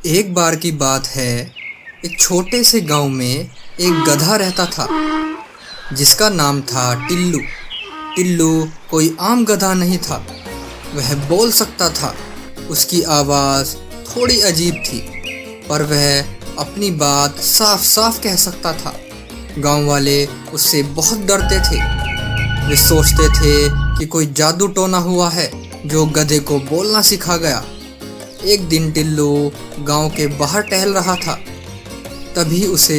एक बार की बात है, एक छोटे से गांव में एक गधा रहता था जिसका नाम था टिल्लू। टिल्लू कोई आम गधा नहीं था, वह बोल सकता था। उसकी आवाज़ थोड़ी अजीब थी, पर वह अपनी बात साफ साफ कह सकता था। गांव वाले उससे बहुत डरते थे। वे सोचते थे कि कोई जादू टोना हुआ है जो गधे को बोलना सिखा गया। एक दिन टिल्लू गांव के बाहर टहल रहा था, तभी उसे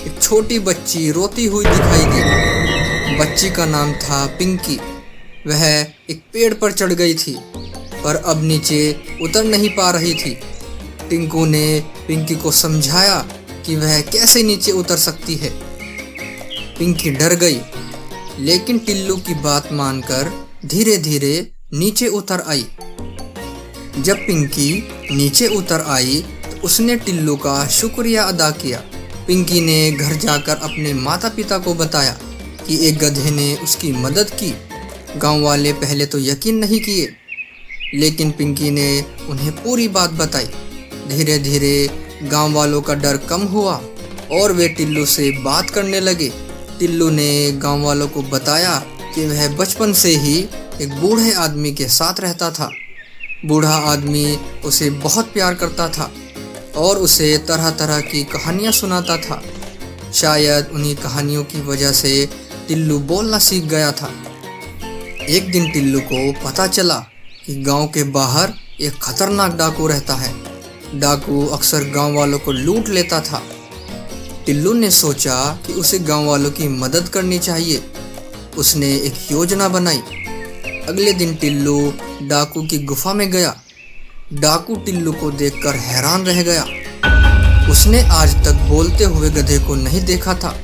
एक छोटी बच्ची रोती हुई दिखाई दी। बच्ची का नाम था पिंकी। वह एक पेड़ पर चढ़ गई थी, पर अब नीचे उतर नहीं पा रही थी। टिंकू ने पिंकी को समझाया कि वह कैसे नीचे उतर सकती है। पिंकी डर गई, लेकिन टिल्लू की बात मानकर धीरे धीरे नीचे उतर आई। जब पिंकी नीचे उतर आई तो उसने टिल्लू का शुक्रिया अदा किया। पिंकी ने घर जाकर अपने माता पिता को बताया कि एक गधे ने उसकी मदद की। गांव वाले पहले तो यकीन नहीं किए, लेकिन पिंकी ने उन्हें पूरी बात बताई। धीरे धीरे गांव वालों का डर कम हुआ और वे टिल्लू से बात करने लगे। टिल्लू ने गांव वालों को बताया कि वह बचपन से ही एक बूढ़े आदमी के साथ रहता था। बूढ़ा आदमी उसे बहुत प्यार करता था और उसे तरह तरह की कहानियाँ सुनाता था। शायद उन्हीं कहानियों की वजह से टिल्लू बोलना सीख गया था। एक दिन टिल्लू को पता चला कि गांव के बाहर एक खतरनाक डाकू रहता है। डाकू अक्सर गांव वालों को लूट लेता था। टिल्लू ने सोचा कि उसे गांव वालों की मदद करनी चाहिए। उसने एक योजना बनाई। अगले दिन टिल्लू डाकू की गुफा में गया। डाकू टिल्लू को देखकर हैरान रह गया। उसने आज तक बोलते हुए गधे को नहीं देखा था।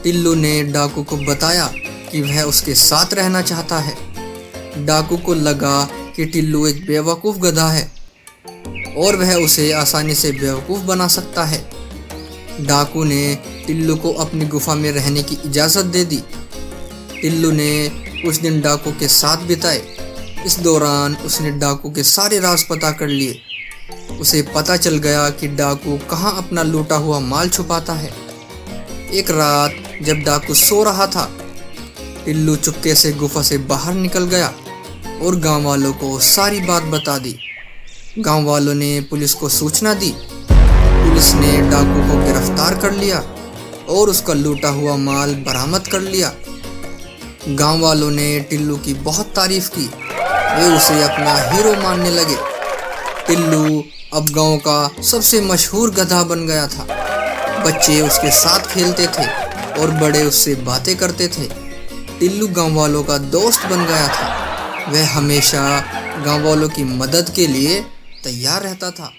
टिल्लू ने डाकू को बताया कि वह उसके साथ रहना चाहता है। डाकू को लगा कि टिल्लू एक बेवकूफ़ गधा है और वह उसे आसानी से बेवकूफ़ बना सकता है। डाकू ने टिल्लू को अपनी गुफा में रहने की इजाज़त दे दी। टिल्लू ने कुछ दिन डाकू के साथ बिताए। इस दौरान उसने डाकू के सारे राज पता कर लिए। उसे पता चल गया कि डाकू कहाँ अपना लूटा हुआ माल छुपाता है। एक रात जब डाकू सो रहा था, टिल्लू चुपके से गुफा से बाहर निकल गया और गांव वालों को सारी बात बता दी। गांव वालों ने पुलिस को सूचना दी। पुलिस ने डाकू को गिरफ्तार कर लिया और उसका लूटा हुआ माल बरामद कर लिया। गांव वालों ने टिल्लू की बहुत तारीफ की। वे उसे अपना हीरो मानने लगे। टिल्लू अब गांव का सबसे मशहूर गधा बन गया था। बच्चे उसके साथ खेलते थे और बड़े उससे बातें करते थे। टिल्लू गांव वालों का दोस्त बन गया था। वह हमेशा गांव वालों की मदद के लिए तैयार रहता था।